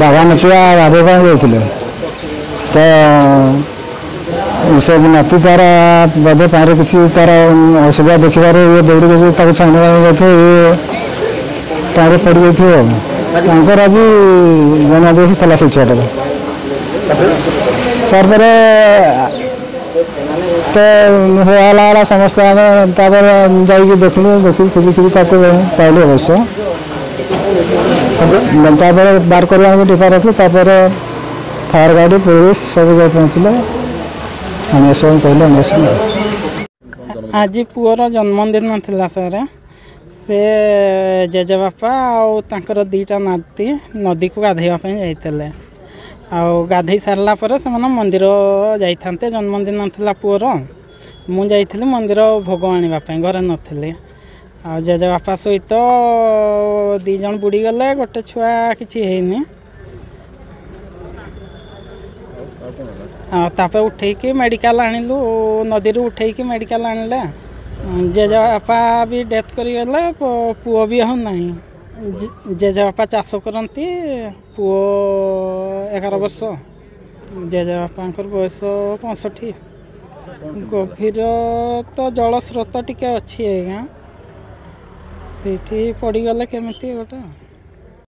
दादा नतिया गाधे जाते तो से नाती तार बोधे पानी किसी तार असुविधा देखिबार ये दौड़ी छाणी जाते ये पानी पड़ जाकर आज जन्मदिवस था से छुआटा तार तो हला समस्ते आम जाकि देखलु देखी खोजी खोजी पाइलु अवश्य बार कर टीपा रखू फायर गाड़ी पुलिस सब जा पहुँचले आम सब कहले आज पुअर जन्मदिन था सर से जेजेबापा आर दीटा नाती नदी को गाधेवाई जाते गाधे सारा पर से मंदिर जाते जन्मदिन था पुअर मुझे मंदिर भोग आने घरे नी जेजेबापा सहित दीज बुड़ी गले गोटे छुआ किसी तापर उठेकी मेडिकल आणिलु नदी उठेकी मेडिकल आणले जेजेबापा भी डेथ करीगले पुओ भी हो ना जेजेबापा चाष करती पुओ 11 वर्ष जेजेबापा बयस 65 गभीर तो जल स्रोत टी अच्छी आज्ञा से पड़गले केमी गोटे